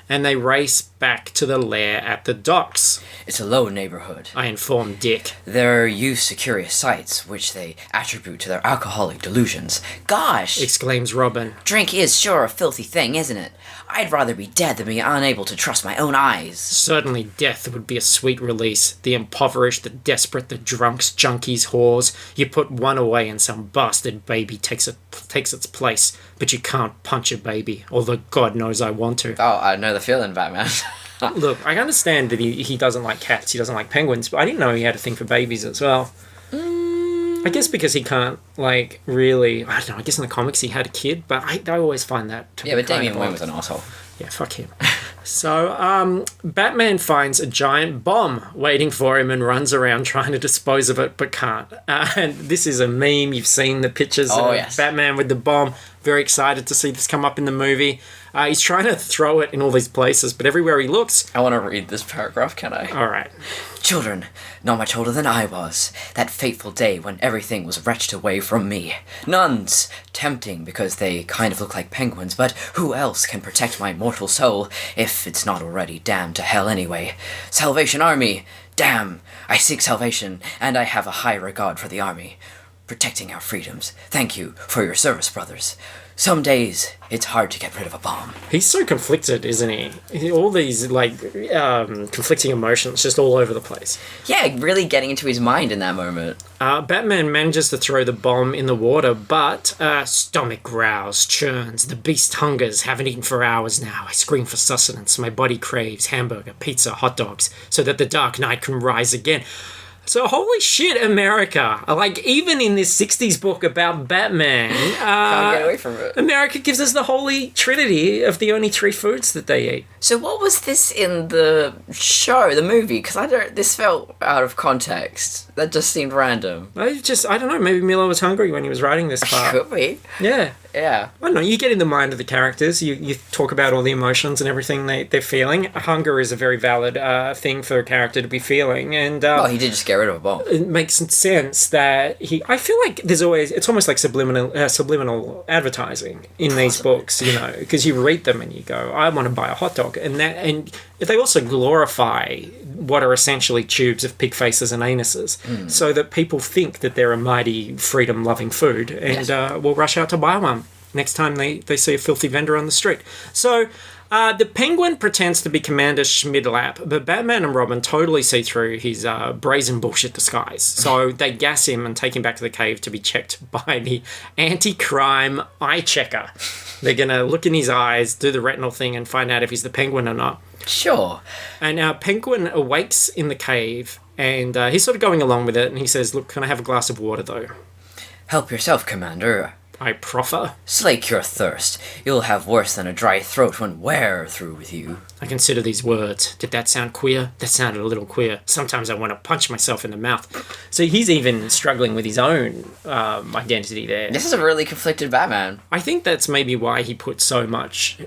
And they race back to the lair at the docks. It's a low neighborhood. I informed Dick. There are used to curious sights, which they attribute to their alcoholic delusions. Gosh! Exclaims Robin. Drink is sure a filthy thing, isn't it? I'd rather be dead than be unable to trust my own eyes. Certainly death would be a sweet release. The impoverished, the desperate, the drunks, junkies, whores. You put one away and some bastard baby takes its place. But you can't punch a baby, although God knows I want to. Oh, I know the feeling, Batman. Look, I understand that he doesn't like cats, he doesn't like penguins, but I didn't know he had a thing for babies as well. I guess because he can't, really... I don't know, I guess in the comics he had a kid, but I always find that to be but Damian Wayne was an asshole. Yeah, fuck him. So, Batman finds a giant bomb waiting for him and runs around trying to dispose of it, but can't. And this is a meme. You've seen the pictures of Batman with the bomb. Very excited to see this come up in the movie. He's trying to throw it in all these places, but everywhere he looks... I want to read this paragraph, can I? All right. Children, not much older than I was, that fateful day when everything was wrenched away from me. Nuns, tempting because they kind of look like penguins, but who else can protect my mortal soul if it's not already damned to hell anyway? Salvation Army, damn, I seek salvation, and I have a high regard for the army. Protecting our freedoms. Thank you for your service, brothers. Some days, it's hard to get rid of a bomb. He's so conflicted, isn't he? All these, conflicting emotions just all over the place. Yeah, really getting into his mind in that moment. Batman manages to throw the bomb in the water, but stomach growls, churns, the beast hungers, haven't eaten for hours now. I scream for sustenance, my body craves hamburger, pizza, hot dogs, so that the Dark Knight can rise again. So, holy shit, America. Even in this 60s book about Batman... Can't get away from it. America gives us the holy trinity of the only three foods that they eat. So what was this in the show, the movie? Because this felt out of context. That just seemed random. I don't know, maybe Miller was hungry when he was writing this part. Could be. Yeah. Yeah. I don't know, you get in the mind of the characters, you talk about all the emotions and everything they're feeling. Hunger is a very valid thing for a character to be feeling, and... well, he did just get rid of a bomb. It makes sense that I feel like there's always... It's almost like subliminal advertising in these books, because you read them and you go, I want to buy a hot dog. And they also glorify what are essentially tubes of pig faces and anuses, so that people think that they're a mighty freedom-loving food and will rush out to buy one next time they see a filthy vendor on the street. So the Penguin pretends to be Commander Schmidlap, but Batman and Robin totally see through his brazen bullshit disguise. So they gas him and take him back to the cave to be checked by the anti-crime eye checker. They're going to look in his eyes, do the retinal thing, and find out if he's the Penguin or not. Sure. And Penguin awakes in the cave And he's sort of going along with it, and he says, look, can I have a glass of water, though? Help yourself, Commander. I proffer. Slake your thirst. You'll have worse than a dry throat when we're through with you. I consider these words. Did that sound queer? That sounded a little queer. Sometimes I want to punch myself in the mouth. So he's even struggling with his own identity there. This is a really conflicted Batman. I think that's maybe why he put so much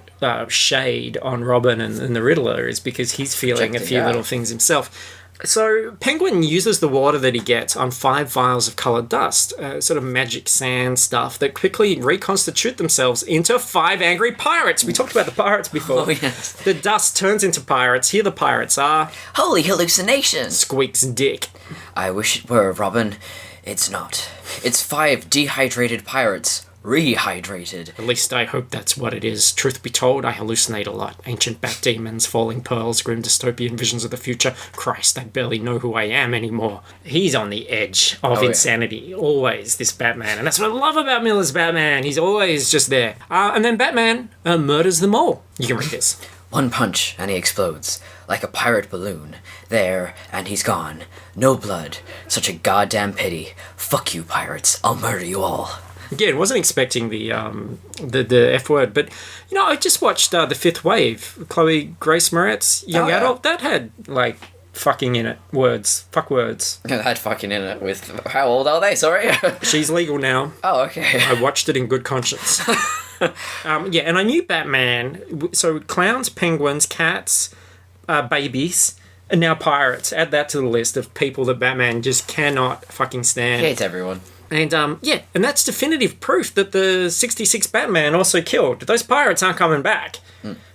shade on Robin and the Riddler, is because he's feeling a few little things himself. So Penguin uses the water that he gets on 5 vials of coloured dust, sort of magic sand stuff, that quickly reconstitute themselves into 5 angry pirates. We talked about the pirates before. Oh, yes. The dust turns into pirates. Here the pirates are. Holy hallucination! Squeaks Dick. I wish it were, Robin. It's not. It's 5 dehydrated pirates. Rehydrated. At least I hope that's what it is. Truth be told, I hallucinate a lot. Ancient bat demons, falling pearls, grim dystopian visions of the future. Christ, I barely know who I am anymore. He's on the edge of insanity. Always, this Batman. And that's what I love about Miller's Batman. He's always just there. And then Batman murders them all. You can read this. One punch, and he explodes. Like a pirate balloon. There, and he's gone. No blood. Such a goddamn pity. Fuck you, pirates. I'll murder you all. Again, wasn't expecting the F word, but I just watched The Fifth Wave, Chloe Grace Moretz's young adult. That had fucking in it, fuck words. It had fucking in it with how old are they? Sorry, she's legal now. Oh, okay. I watched it in good conscience. And I knew Batman. So clowns, penguins, cats, babies. And now pirates. Add that to the list of people that Batman just cannot fucking stand. He hates everyone. And, and that's definitive proof that the 66 Batman also killed. Those pirates aren't coming back.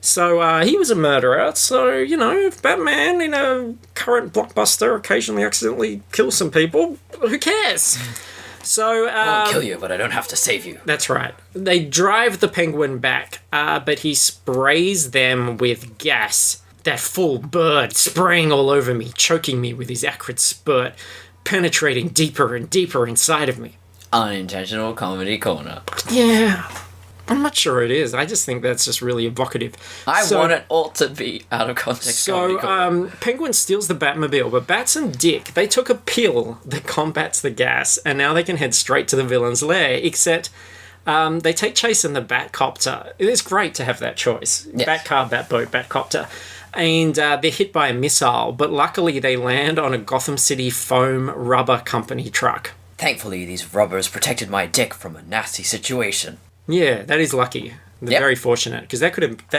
So, he was a murderer. So, if Batman in a current blockbuster occasionally accidentally kills some people, who cares? So, I won't kill you, but I don't have to save you. That's right. They drive the Penguin back, but he sprays them with gas. That full bird spraying all over me, choking me with his acrid spurt, penetrating deeper and deeper inside of me. Unintentional comedy corner. Yeah, I'm not sure it is. I just think that's just really evocative. I want it all to be out of context. So, Penguin steals the Batmobile, but Bats and Dick, they took a pill that combats the gas, and now they can head straight to the villain's lair, except they take chase in the Batcopter. It is great to have that choice. Yes. Batcar, Batboat, Batcopter. And they're hit by a missile, but luckily they land on a Gotham City foam rubber company truck. Thankfully, these rubbers protected my dick from a nasty situation. Yeah, that is lucky. They're very fortunate, because that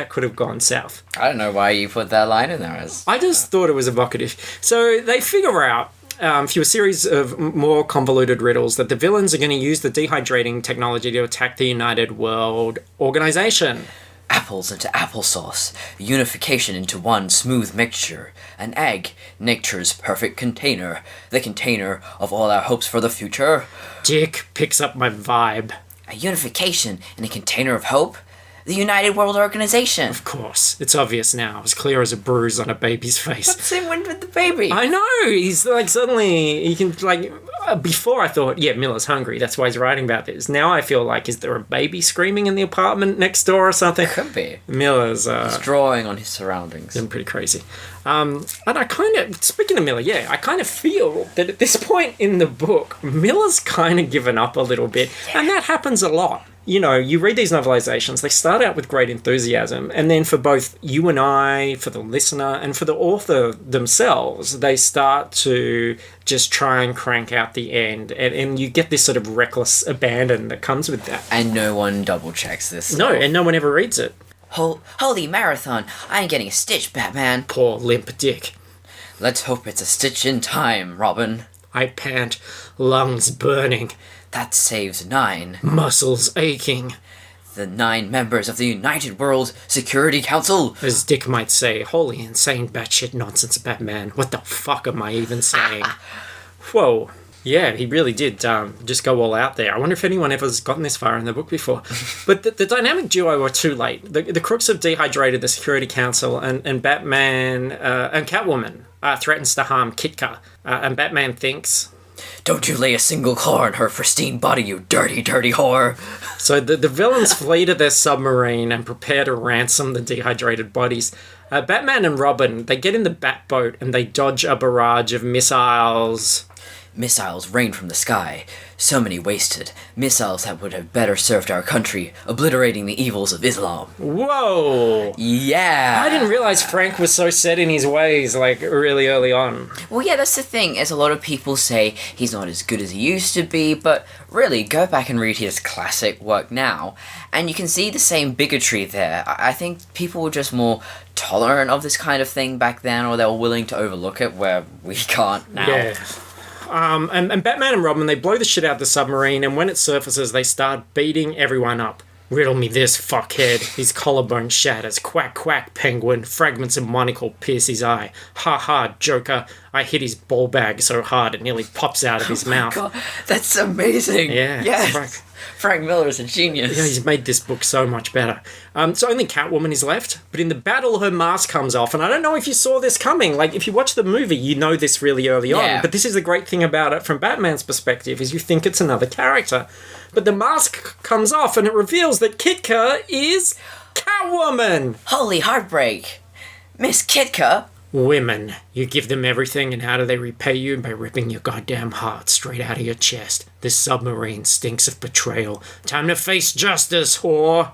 could have gone south. I don't know why you put that line in there. I just thought it was evocative. So they figure out, through a series of more convoluted riddles, that the villains are going to use the dehydrating technology to attack the United World Organization. Apples into applesauce, unification into one smooth mixture, an egg, nature's perfect container, the container of all our hopes for the future. Dick picks up my vibe. A unification in a container of hope? The United World Organization. Of course. It's obvious now. As clear as a bruise on a baby's face. What's the same one with the baby? I know! He's suddenly, he can, before I thought, Miller's hungry. That's why he's writing about this. Now I feel like, is there a baby screaming in the apartment next door or something? Could be. Miller's, he's drawing on his surroundings. Been pretty crazy. And I kind of, speaking of Miller, I kind of feel that at this point in the book, Miller's kind of given up a little bit. Yeah. And that happens a lot. You read these novelizations, they start out with great enthusiasm, and then for both you and I, for the listener, and for the author themselves, they start to just try and crank out the end, and you get this sort of reckless abandon that comes with that. And no one double-checks this. No, and no one ever reads it. Holy marathon, I ain't getting a stitch, Batman. Poor limp Dick. Let's hope it's a stitch in time, Robin. I pant, lungs burning. That saves 9. Muscles aching. The 9 members of the United World Security Council. As Dick might say, holy insane batshit nonsense Batman. What the fuck am I even saying? Whoa. Yeah, he really did just go all out there. I wonder if anyone ever's gotten this far in the book before. But the dynamic duo were too late. The crooks have dehydrated the Security Council, and Batman and Catwoman threatens to harm Kitka. And Batman thinks... Don't you lay a single claw on her pristine body, you dirty, dirty whore. So the villains flee to their submarine and prepare to ransom the dehydrated bodies. Batman and Robin, they get in the Batboat and they dodge a barrage of missiles. Missiles rain from the sky, so many wasted. Missiles that would have better served our country, obliterating the evils of Islam. Whoa! Yeah! I didn't realize Frank was so set in his ways, like, really early on. Well, yeah, that's the thing, as a lot of people say he's not as good as he used to be, but really, go back and read his classic work now, and you can see the same bigotry there. I think people were just more tolerant of this kind of thing back then, or they were willing to overlook it, where we can't now. Yeah. And Batman and Robin, they blow the shit out of the submarine, and when it surfaces, they start beating everyone up. Riddle me this, fuckhead. His collarbone shatters. Quack, quack, penguin. Fragments of monocle pierce his eye. Ha ha, Joker. I hit his ball bag so hard it nearly pops out of his mouth. God, that's amazing. Yeah. Yes. Frank Miller is a genius. Yeah, he's made this book so much better. So only Catwoman is left, but in the battle her mask comes off, and I don't know if you saw this coming. Like, if you watch the movie, you know this really early on, but this is the great thing about it from Batman's perspective, is you think it's another character. But the mask comes off, and it reveals that Kitka is Catwoman! Holy heartbreak! Miss Kitka? Women. You give them everything, and how do they repay you? By ripping your goddamn heart straight out of your chest. This submarine stinks of betrayal. Time to face justice, whore!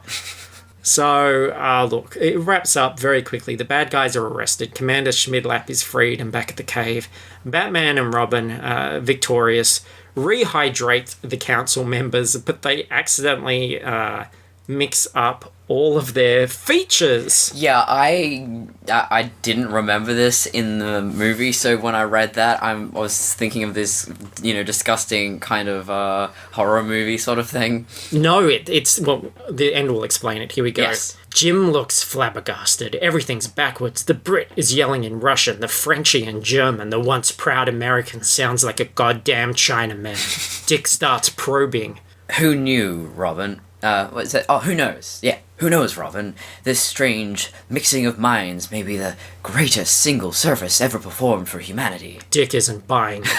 So, look, it wraps up very quickly. The bad guys are arrested. Commander Schmidlap is freed and back at the cave. Batman and Robin, victorious, rehydrate the council members, but they accidentally mix up all of their features. Yeah, I didn't remember this in the movie, so when I read that, I was thinking of this, disgusting kind of horror movie sort of thing. No, it's well, the end will explain it. Here we go. Yes. Jim looks flabbergasted. Everything's backwards. The Brit is yelling in Russian, the Frenchie in German, the once proud American sounds like a goddamn Chinaman. Dick starts probing. Who knew, Robin? What is it? Oh, who knows? Yeah, who knows, Robin? This strange mixing of minds may be the greatest single service ever performed for humanity. Dick isn't buying it.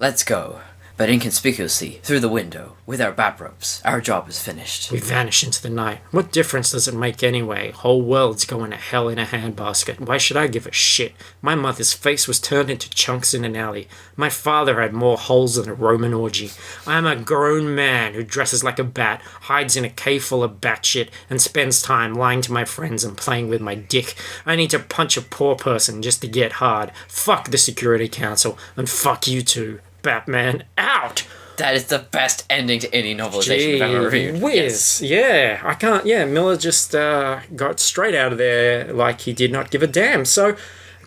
Let's go. But inconspicuously, through the window, with our bat ropes, our job is finished. We vanish into the night. What difference does it make anyway? Whole world's going to hell in a handbasket. Why should I give a shit? My mother's face was turned into chunks in an alley. My father had more holes than a Roman orgy. I'm a grown man who dresses like a bat, hides in a cave full of bat shit, and spends time lying to my friends and playing with my dick. I need to punch a poor person just to get hard. Fuck the Security Council, and fuck you too. Batman out! That is the best ending to any novelization we've ever reviewed. Whiz. Yes. Yeah, I can't... Yeah, Miller just got straight out of there like he did not give a damn. So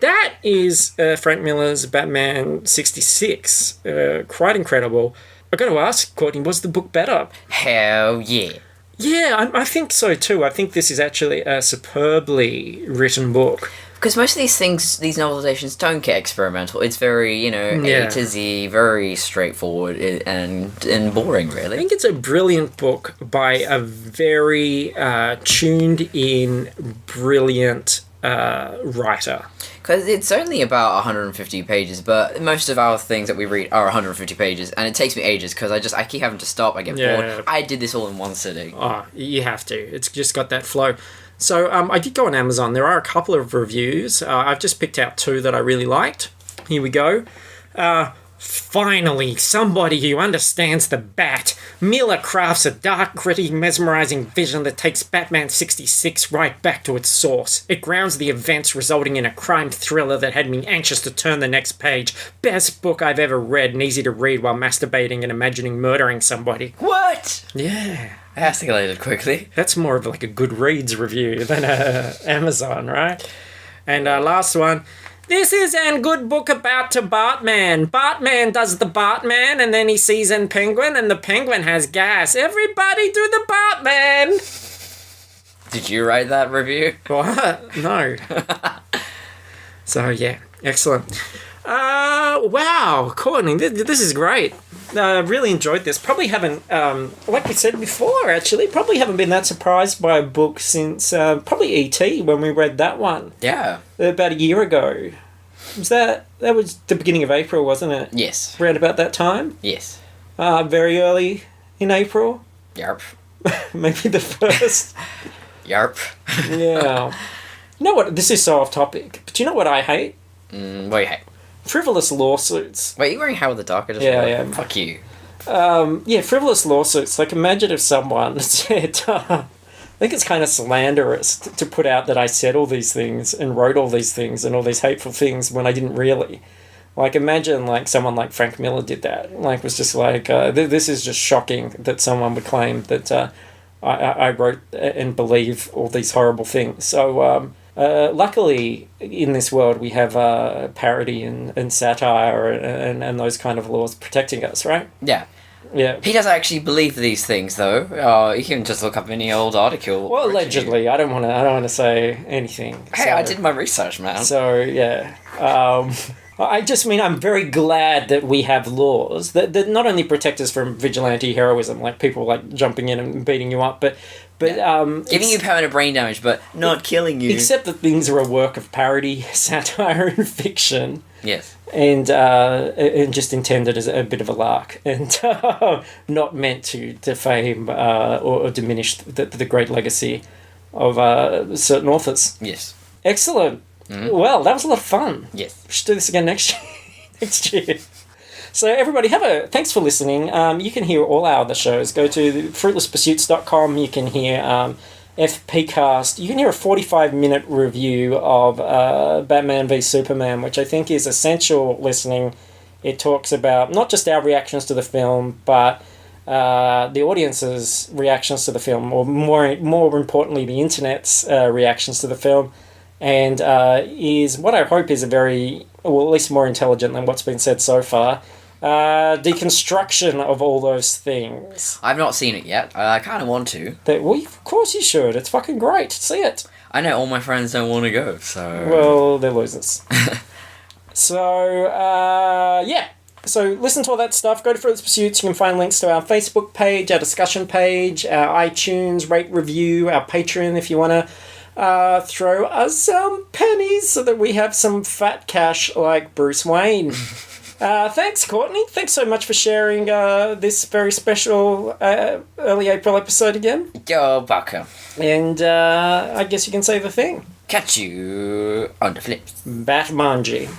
that is Frank Miller's Batman 66. Quite incredible. I've got to ask, Courtney, was the book better? Hell yeah. Yeah, I think so too. I think this is actually a superbly written book. Because most of these things, these novelizations don't get experimental. It's very, A to Z, very straightforward and boring, really. I think it's a brilliant book by a very tuned-in, brilliant writer. Because it's only about 150 pages, but most of our things that we read are 150 pages, and it takes me ages because I keep having to stop, I get bored. I did this all in one sitting. Oh, you have to. It's just got that flow. So I did go on Amazon. There are a couple of reviews. I've just picked out two that I really liked. Here we go. Finally, somebody who understands the bat. Miller crafts a dark, gritty, mesmerizing vision that takes Batman 66 right back to its source. It grounds the events, resulting in a crime thriller that had me anxious to turn the next page. Best book I've ever read and easy to read while masturbating and imagining murdering somebody. What? Yeah. I escalated quickly. That's more of like a Goodreads review than Amazon, right? And last one. This is a good book about to Bartman. Bartman does the Bartman, and then he sees a penguin, and the penguin has gas. Everybody do the Bartman! Did you write that review? What? No. So, yeah. Excellent. Wow, Courtney, this is great. I really enjoyed this. Probably haven't, like we said before, actually, probably haven't been that surprised by a book since probably E.T. when we read that one. Yeah. About a year ago. That was the beginning of April, wasn't it? Yes. Around about that time? Yes. Very early in April? Yarp. Maybe the first. Yarp. Yeah. You know what? This is so off topic, but do you know what I hate? What do you hate? Frivolous lawsuits. Wait, you wearing Howard the Duck? Yeah, I am. Fuck you. Frivolous lawsuits. Like, imagine if someone said, I think it's kind of slanderous to put out that I said all these things and wrote all these things and all these hateful things when I didn't really. Like, imagine, like, someone like Frank Miller did that. Like, was just like, this is just shocking that someone would claim that I wrote and believe all these horrible things. So, luckily, in this world, we have parody and satire and those kind of laws protecting us, right? Yeah. Yeah. He doesn't actually believe these things, though. You can just look up any old article. Well, allegedly. I don't want to say anything. Hey, I did my research, man. So, yeah. I just mean I'm very glad that we have laws that not only protect us from vigilante heroism, like people like jumping in and beating you up, but giving you permanent brain damage, but not killing you. Except that things are a work of parody, satire, and fiction. Yes. And just intended as a bit of a lark, and not meant to defame or diminish the great legacy of certain authors. Yes. Excellent. Mm-hmm. Well, that was a lot of fun. Yes. We should do this again next year. So everybody, thanks for listening. You can hear all our other shows. Go to fruitlesspursuits.com. You can hear FPcast. You can hear a 45-minute review of Batman v Superman, which I think is essential listening. It talks about not just our reactions to the film, but the audience's reactions to the film, or more importantly, the internet's reactions to the film. And is what I hope is a very, well, at least more intelligent than what's been said so far, deconstruction of all those things. I've not seen it yet. I kind of want to. Well, of course you should. It's fucking great. See it. I know all my friends don't want to go, so... Well, they're losers. So, yeah. So listen to all that stuff. Go to Fruitless Pursuits. You can find links to our Facebook page, our discussion page, our iTunes, rate, review, our Patreon if you want to throw us some pennies so that we have some fat cash like Bruce Wayne. Thanks, Courtney. Thanks so much for sharing this very special early April episode again. You're welcome. And I guess you can say the thing. Catch you on the flips. Batmanji.